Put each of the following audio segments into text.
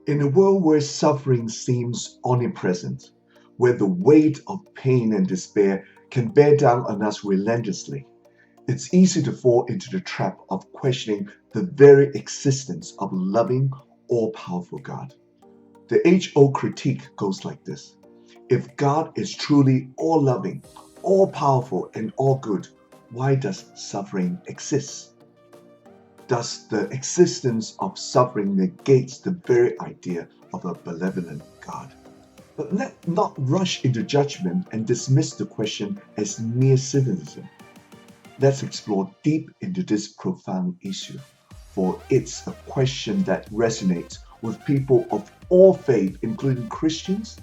In a world where suffering seems omnipresent, where the weight of pain and despair can bear down on us relentlessly, it's easy to fall into the trap of questioning the very existence of a loving, all powerful God. The age-old critique goes like this: if God is truly all loving, all powerful, and all good, why does suffering exist? Thus, the existence of suffering negates the very idea of a benevolent God. But let not rush into judgment and dismiss the question as mere cynicism. Let's explore deep into this profound issue, for it's a question that resonates with people of all faith, including Christians,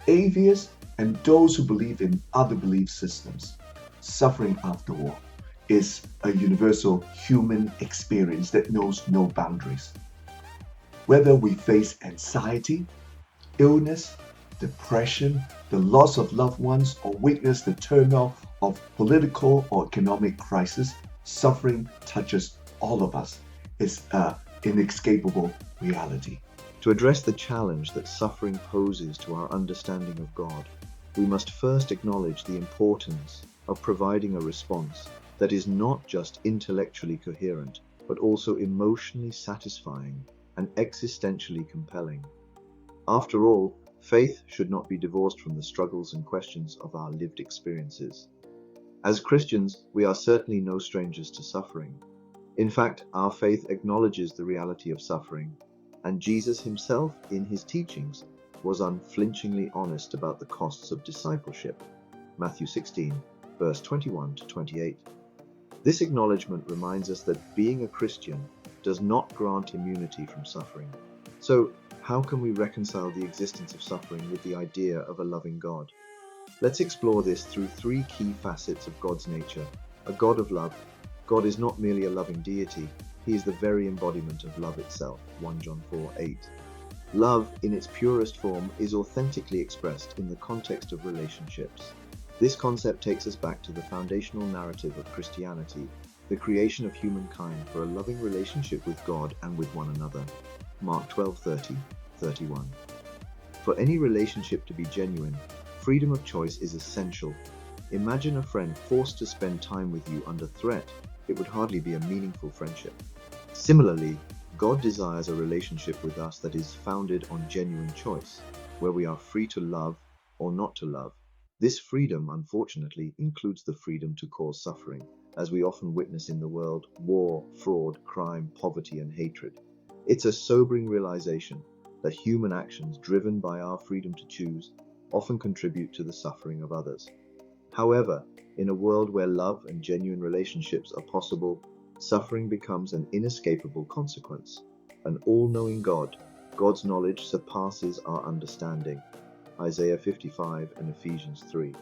atheists, and those who believe in other belief systems. Suffering, after all, is a universal human experience that knows no boundaries. Whether we face anxiety, illness, depression, the loss of loved ones, or witness the turmoil of political or economic crisis, suffering touches all of us. It's an inescapable reality. To address the challenge that suffering poses to our understanding of God, we must first acknowledge the importance of providing a response that is not just intellectually coherent, but also emotionally satisfying and existentially compelling. After all, faith should not be divorced from the struggles and questions of our lived experiences. As Christians, we are certainly no strangers to suffering. In fact, our faith acknowledges the reality of suffering, and Jesus himself, in his teachings, was unflinchingly honest about the costs of discipleship. Matthew 16, verse 21 to 28. This acknowledgement reminds us that being a Christian does not grant immunity from suffering. So, how can we reconcile the existence of suffering with the idea of a loving God? Let's explore this through three key facets of God's nature. A God of love. God is not merely a loving deity, he is the very embodiment of love itself. 1 John 4:8. Love, in its purest form, is authentically expressed in the context of relationships. This concept takes us back to the foundational narrative of Christianity, the creation of humankind for a loving relationship with God and with one another. Mark 12:30-31. For any relationship to be genuine, freedom of choice is essential. Imagine a friend forced to spend time with you under threat. It would hardly be a meaningful friendship. Similarly, God desires a relationship with us that is founded on genuine choice, where we are free to love or not to love. This freedom, unfortunately, includes the freedom to cause suffering, as we often witness in the world: war, fraud, crime, poverty, and hatred. It's a sobering realization that human actions driven by our freedom to choose often contribute to the suffering of others. However, in a world where love and genuine relationships are possible, suffering becomes an inescapable consequence. An all-knowing God, God's knowledge surpasses our understanding. Isaiah 55 and Ephesians 3.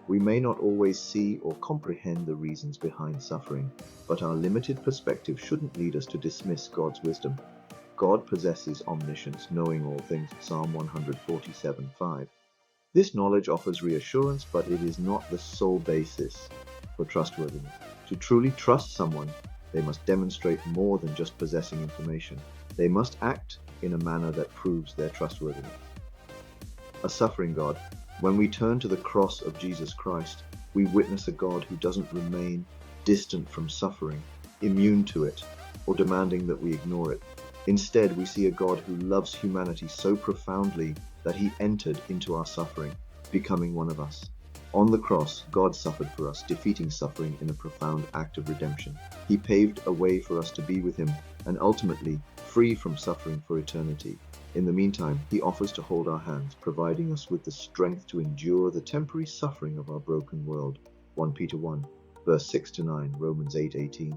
We may not always see or comprehend the reasons behind suffering, but our limited perspective shouldn't lead us to dismiss God's wisdom. God possesses omniscience, knowing all things. Psalm 147:5. This knowledge offers reassurance, but it is not the sole basis for trustworthiness. To truly trust someone, they must demonstrate more than just possessing information. They must act in a manner that proves their trustworthiness. A suffering God. When we turn to the cross of Jesus Christ, we witness a God who doesn't remain distant from suffering, immune to it, or demanding that we ignore it. Instead, we see a God who loves humanity so profoundly that he entered into our suffering, becoming one of us. On the cross, God suffered for us, defeating suffering in a profound act of redemption. He paved a way for us to be with him and ultimately free from suffering for eternity. In the meantime, he offers to hold our hands, providing us with the strength to endure the temporary suffering of our broken world. 1 Peter 1, verse 6-9, Romans 8:18.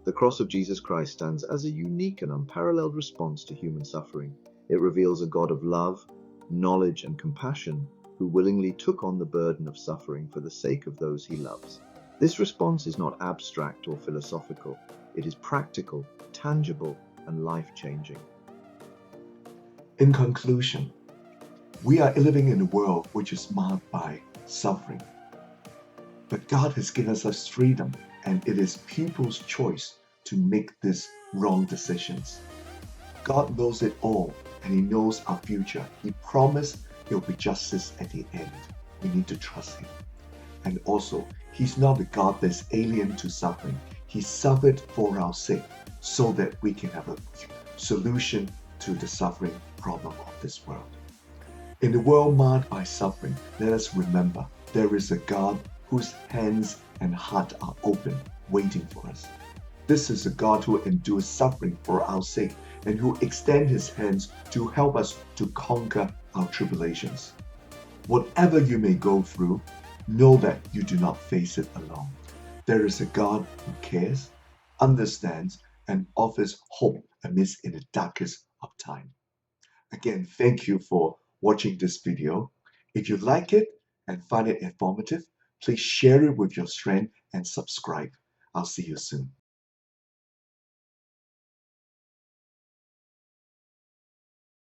The cross of Jesus Christ stands as a unique and unparalleled response to human suffering. It reveals a God of love, knowledge, and compassion who willingly took on the burden of suffering for the sake of those he loves. This response is not abstract or philosophical. It is practical, tangible, and life-changing. In conclusion, we are living in a world which is marked by suffering. But God has given us freedom, and it is people's choice to make these wrong decisions. God knows it all, and He knows our future. He promised there will be justice at the end. We need to trust Him. And also, He's not a God that's alien to suffering. He suffered for our sake so that we can have a solution to the suffering problem of this world. In a world marked by suffering, let us remember there is a God whose hands and heart are open, waiting for us. This is a God who endures suffering for our sake and who extends His hands to help us to conquer our tribulations. Whatever you may go through, know that you do not face it alone. There is a God who cares, understands, and offers hope amidst in the darkest of time. Again, thank you for watching this video. If you like it and find it informative, please share it with your friend and subscribe. I'll see you soon.